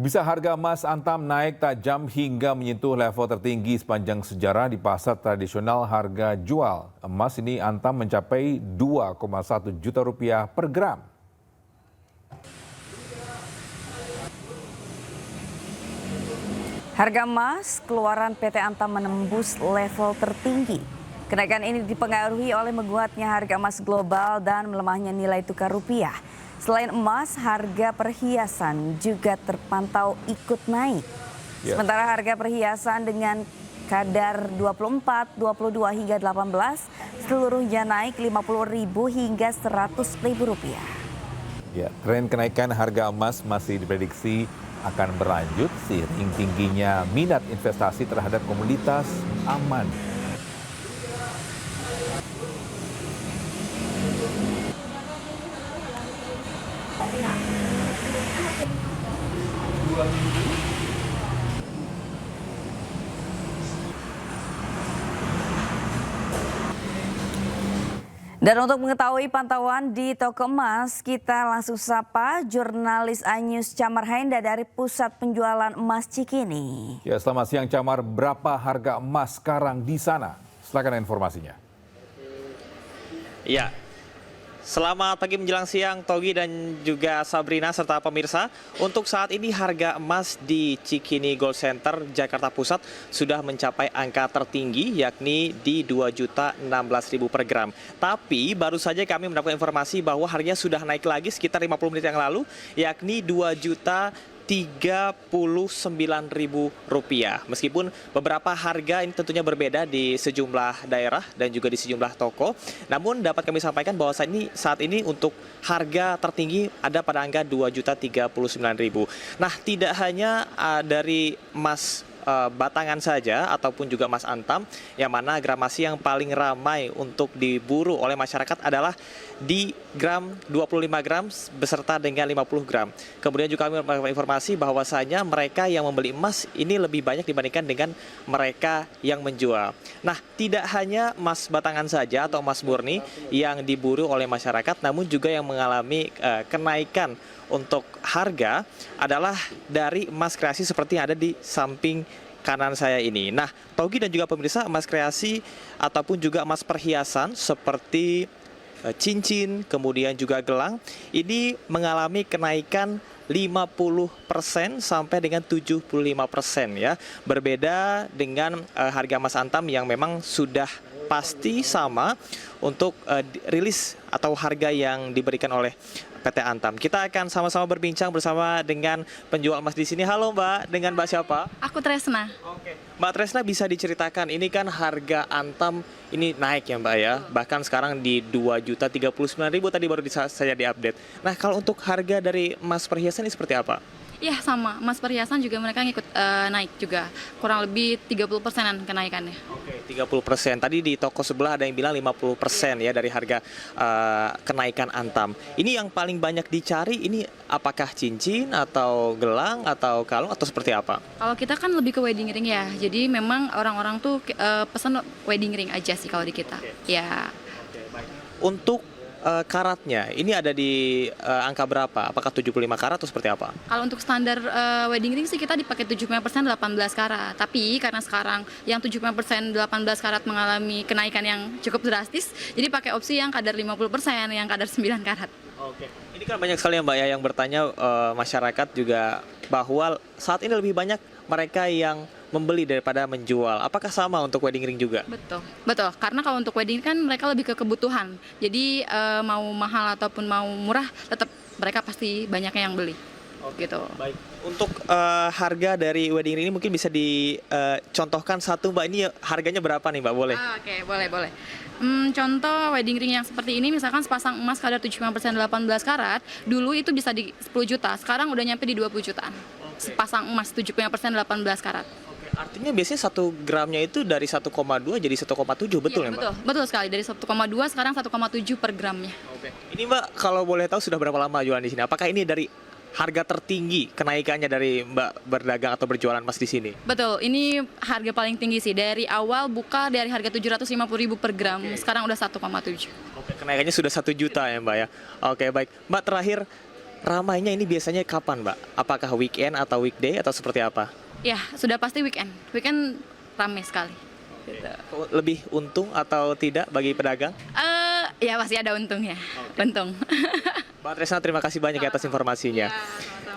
Pemirsa, harga emas Antam naik tajam hingga menyentuh level tertinggi sepanjang sejarah di pasar tradisional. Harga jual emas ini Antam mencapai 2,1 juta rupiah per gram. Harga emas keluaran PT Antam menembus level tertinggi. Kenaikan ini dipengaruhi oleh menguatnya harga emas global dan melemahnya nilai tukar rupiah. Selain emas, harga perhiasan juga terpantau ikut naik. Sementara harga perhiasan dengan kadar 24, 22 hingga 18 seluruhnya naik 50.000 hingga 100.000 rupiah. Tren kenaikan harga emas masih diprediksi akan berlanjut seiring tingginya minat investasi terhadap komoditas aman. Dan untuk mengetahui pantauan di toko emas, kita langsung sapa jurnalis iNews Chamar Hainda dari Pusat Penjualan Emas Cikini. Selamat siang Chamar, berapa harga emas sekarang di sana? Silakan informasinya. Selamat pagi menjelang siang Togi dan juga Sabrina serta pemirsa. Untuk saat ini harga emas di Cikini Gold Center Jakarta Pusat sudah mencapai angka tertinggi yakni di 2.016.000 per gram. Tapi baru saja kami mendapatkan informasi bahwa harganya sudah naik lagi sekitar 50 menit yang lalu yakni 2.039.000 rupiah. Meskipun beberapa harga ini tentunya berbeda di sejumlah daerah dan juga di sejumlah toko. Namun dapat kami sampaikan bahwa saat ini untuk harga tertinggi ada pada angka 2.039.000. Nah, tidak hanya dari emas batangan saja ataupun juga emas Antam, yang mana gramasi yang paling ramai untuk diburu oleh masyarakat adalah di gram 25 gram beserta dengan 50 gram. Kemudian juga kami mendapatkan informasi bahwasanya mereka yang membeli emas ini lebih banyak dibandingkan dengan mereka yang menjual. Nah, tidak hanya emas batangan saja atau emas murni yang diburu oleh masyarakat, namun juga yang mengalami kenaikan untuk harga adalah dari emas kreasi seperti yang ada di samping kanan saya ini. Nah, Togi dan juga pemirsa, emas kreasi ataupun juga emas perhiasan seperti cincin, kemudian juga gelang, ini mengalami kenaikan 50% sampai dengan 75% ya. Berbeda dengan harga emas Antam yang memang sudah pasti sama untuk rilis atau harga yang diberikan oleh PT Antam. Kita akan sama-sama berbincang bersama dengan penjual emas di sini. Halo Mbak, dengan Mbak siapa? Aku Tresna. Oke. Mbak Tresna, bisa diceritakan ini kan harga Antam ini naik ya Mbak ya. Bahkan sekarang di 2.039.000 tadi baru saya diupdate. Nah, kalau untuk harga dari emas perhiasan ini seperti apa? Ya sama, emas perhiasan juga mereka ngikut naik juga. Kurang lebih 30%-an kenaikannya. Oke, 30%. Tadi di toko sebelah ada yang bilang 50% ya dari harga kenaikan Antam. Ini yang paling banyak dicari ini apakah cincin atau gelang atau kalung atau seperti apa? Kalau kita kan lebih ke wedding ring ya. Jadi memang orang-orang tuh pesan wedding ring aja sih kalau di kita. Oke. Ya. Oke, baik. Untuk karatnya ini ada di angka berapa? Apakah 75 karat atau seperti apa? Kalau untuk standar wedding ring sih kita dipakai 75% 18 karat. Tapi karena sekarang yang 75% 18 karat mengalami kenaikan yang cukup drastis, jadi pakai opsi yang kadar 50%, yang kadar 9 karat. Oke. Ini kan banyak sekali ya Mbak ya yang bertanya, masyarakat juga bahwa saat ini lebih banyak mereka yang membeli daripada menjual. Apakah sama untuk wedding ring juga? Betul, betul. Karena kalau untuk wedding kan mereka lebih ke kebutuhan. Jadi mau mahal ataupun mau murah, tetap mereka pasti banyaknya yang beli. Gitu. Baik. Untuk harga dari wedding ring ini mungkin bisa dicontohkan satu Mbak. Ini harganya berapa nih Mbak? Boleh? Oke, boleh. Contoh wedding ring yang seperti ini, misalkan sepasang emas kadar 75% 18 karat, dulu itu bisa di 10 juta, sekarang udah nyampe di 20 jutaan. Sepasang emas 75% 18 karat. Artinya biasanya 1 gramnya itu dari 1,2 jadi 1,7, betul ya Mbak? Betul sekali, dari 1,2 sekarang 1,7 per gramnya. Oke. Ini Mbak, kalau boleh tahu sudah berapa lama jualan di sini? Apakah ini dari harga tertinggi kenaikannya dari Mbak berdagang atau berjualan emas di sini? Betul, ini harga paling tinggi sih. Dari awal buka dari harga 750.000 per gram, sekarang udah 1,7. Oke, kenaikannya sudah 1 juta ya Mbak ya? Oke, baik. Mbak, terakhir ramainya ini biasanya kapan, Mbak? Apakah weekend atau weekday atau seperti apa? Ya, sudah pasti weekend. Weekend ramai sekali. Gitu. Lebih untung atau tidak bagi pedagang? Ya pasti ada untungnya. Untung. Mbak Tresna, terima kasih banyak atas informasinya.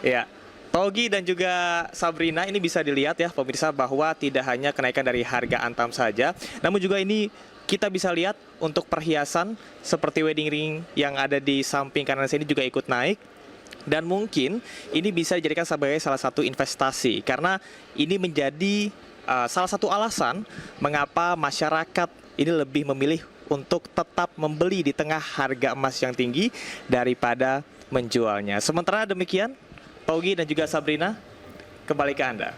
Ya. Togi dan juga Sabrina, ini bisa dilihat ya pemirsa bahwa tidak hanya kenaikan dari harga Antam saja, namun juga ini kita bisa lihat untuk perhiasan seperti wedding ring yang ada di samping kanan sini juga ikut naik. Dan mungkin ini bisa dijadikan sebagai salah satu investasi karena ini menjadi salah satu alasan mengapa masyarakat ini lebih memilih untuk tetap membeli di tengah harga emas yang tinggi daripada menjualnya. Sementara demikian, Togi dan juga Sabrina, kembali ke Anda.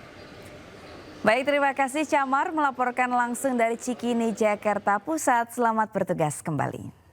Baik, terima kasih Camar melaporkan langsung dari Cikini, Jakarta Pusat. Selamat bertugas kembali.